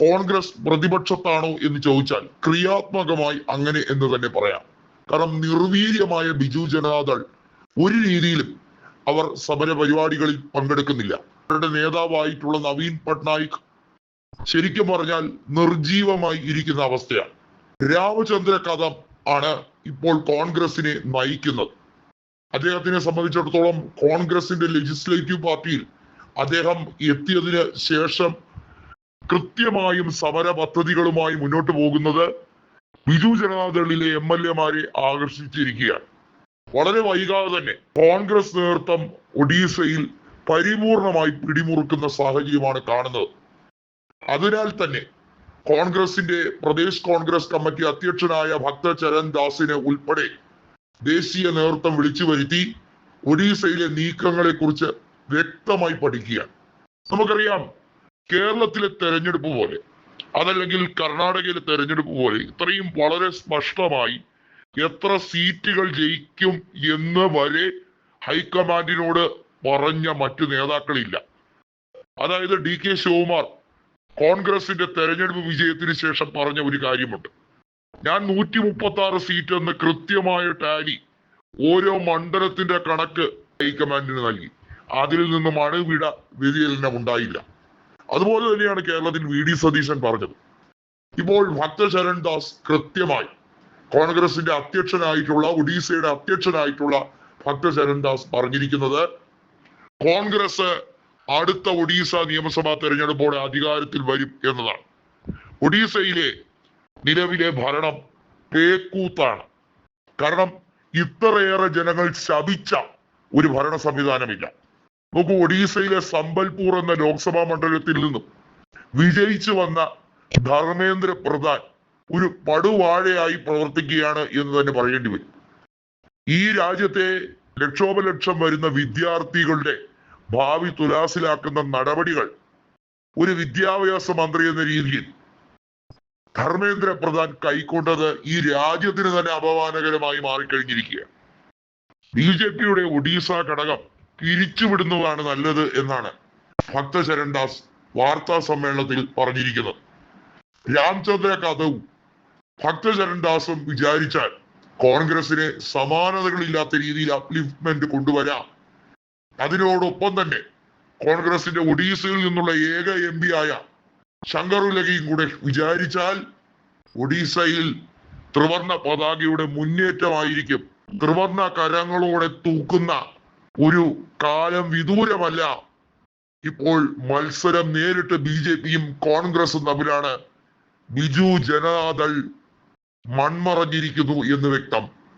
കോൺഗ്രസ് പ്രതിപക്ഷത്താണോ എന്ന് ചോദിച്ചാൽ ക്രിയാത്മകമായി അങ്ങനെ എന്ന് തന്നെ പറയാം. കാരണം നിർവീര്യമായ ബിജു ജനതാദൾ ഒരു രീതിയിലും അവർ സമര പരിപാടികളിൽ പങ്കെടുക്കുന്നില്ല. അവരുടെ നേതാവായിട്ടുള്ള നവീൻ പട്നായിക് ശരിക്കും പറഞ്ഞാൽ നിർജീവമായി ഇരിക്കുന്ന അവസ്ഥയാണ്. രാമചന്ദ്ര കദം ആണ് ഇപ്പോൾ കോൺഗ്രസിനെ നയിക്കുന്നത്. അദ്ദേഹത്തിനെ സംബന്ധിച്ചിടത്തോളം കോൺഗ്രസിന്റെ ലെജിസ്ലേറ്റീവ് പാർട്ടിയിൽ അദ്ദേഹം എത്തിയതിന് ശേഷം കൃത്യമായും സമര പദ്ധതികളുമായി മുന്നോട്ട് പോകുന്നത് ബിജു ജനതാദളിലെ MLA-മാരെ ആകർഷിച്ചിരിക്കുകയാണ്. വളരെ വൈകാതെ തന്നെ കോൺഗ്രസ് നേതൃത്വം ഒഡീസയിൽ പരിപൂർണമായി പിടിമുറുക്കുന്ന സാഹചര്യമാണ് കാണുന്നത്. അതിനാൽ തന്നെ കോൺഗ്രസിന്റെ പ്രദേശ് കോൺഗ്രസ് കമ്മിറ്റി അധ്യക്ഷനായ ഭക്തചരൺ ദാസിനെ ഉൾപ്പെടെ ദേശീയ നേതൃത്വം വിളിച്ചു വരുത്തി ഒഡീസയിലെ നീക്കങ്ങളെ കുറിച്ച് വ്യക്തമായി പഠിക്കുകയാണ്. നമുക്കറിയാം, കേരളത്തിലെ തെരഞ്ഞെടുപ്പ് പോലെ അതല്ലെങ്കിൽ കർണാടകയിലെ തെരഞ്ഞെടുപ്പ് പോലെ ഇത്രയും വളരെ സ്പഷ്ടമായി എത്ര സീറ്റുകൾ ജയിക്കും എന്ന് വരെ ഹൈക്കമാൻഡിനോട് പറഞ്ഞ മറ്റു നേതാക്കളില്ല. അതായത് DK ശിവകുമാർ കോൺഗ്രസിന്റെ തെരഞ്ഞെടുപ്പ് വിജയത്തിന് ശേഷം പറഞ്ഞ ഒരു കാര്യമുണ്ട്. ഞാൻ 136 സീറ്റ് എന്ന് കൃത്യമായ ടാലി ഓരോ മണ്ഡലത്തിന്റെ കണക്ക് ഹൈക്കമാൻഡിന് നൽകി. അതിൽ നിന്നും അണുവിട വ്യതിചലനം ഉണ്ടായില്ല. അതുപോലെ തന്നെയാണ് കേരളത്തിൽ VD സതീശൻ പറഞ്ഞത്. ഇപ്പോൾ ഭക്തചരൺ ദാസ് കൃത്യമായി കോൺഗ്രസിന്റെ അധ്യക്ഷനായിട്ടുള്ള ഒഡീസയുടെ അധ്യക്ഷനായിട്ടുള്ള ഭക്തചരൺ ദാസ് പറഞ്ഞിരിക്കുന്നത് കോൺഗ്രസ് അടുത്ത ഒഡീസ നിയമസഭാ തെരഞ്ഞെടുപ്പോടെ അധികാരത്തിൽ വരും എന്നതാണ്. ഒഡീസയിലെ നിലവിലെ ഭരണം പേക്കൂത്താണ്. കാരണം ഇത്രയേറെ ജനങ്ങൾ ശപിച്ച ഒരു ഭരണ സംവിധാനമില്ല. നോക്കൂ, ഒഡീസയിലെ സംബൽപൂർ എന്ന ലോക്സഭാ മണ്ഡലത്തിൽ നിന്നും വിജയിച്ചു വന്ന ധർമ്മേന്ദ്ര പ്രധാൻ ഒരു പടുവാഴയായി പ്രവർത്തിക്കുകയാണ് എന്ന് തന്നെ പറയേണ്ടി വരും. ഈ രാജ്യത്തെ ലക്ഷോപലക്ഷം വരുന്ന വിദ്യാർത്ഥികളുടെ ഭാവി തുലാസിലാക്കുന്ന നടപടികൾ ഒരു വിദ്യാഭ്യാസ മന്ത്രി എന്ന രീതിയിൽ ധർമ്മേന്ദ്ര പ്രധാൻ കൈക്കൊണ്ടത് ഈ രാജ്യത്തിന് തന്നെ അപമാനകരമായി മാറിക്കഴിഞ്ഞിരിക്കുകയാണ്. BJP-യുടെ ഒഡീസ ഘടകം പിരിച്ചുവിടുന്നതാണ് നല്ലത് എന്നാണ് ഭക്തചരൺ ദാസ് വാർത്താ സമ്മേളനത്തിൽ പറഞ്ഞിരിക്കുന്നത്. രാമചന്ദ്ര കദവും ഭക്തചരൺ ദാസും വിചാരിച്ചാൽ കോൺഗ്രസിന് സമാനതകളില്ലാത്ത രീതിയിൽ അപ്ലിഫ്റ്റ്മെന്റ് കൊണ്ടുവരാം. അതിനോടൊപ്പം തന്നെ കോൺഗ്രസിന്റെ ഒഡീസയിൽ നിന്നുള്ള ഏക MP ആയ ശങ്കർ ഉലഗയും കൂടെ വിചാരിച്ചാൽ ഒഡീസയിൽ ത്രിവർണ പതാകയുടെ മുന്നേറ്റമായിരിക്കും. ത്രിവർണ കരങ്ങളോടെ തൂക്കുന്ന ഒരു കാലം വിദൂരമല്ല. ഇപ്പോൾ മത്സരം നേരിട്ട് BJP-യും കോൺഗ്രസും തമ്മിലാണ്. ബിജു ജനതാദൾ മൺമറഞ്ഞിരിക്കുന്നു എന്ന് വ്യക്തം.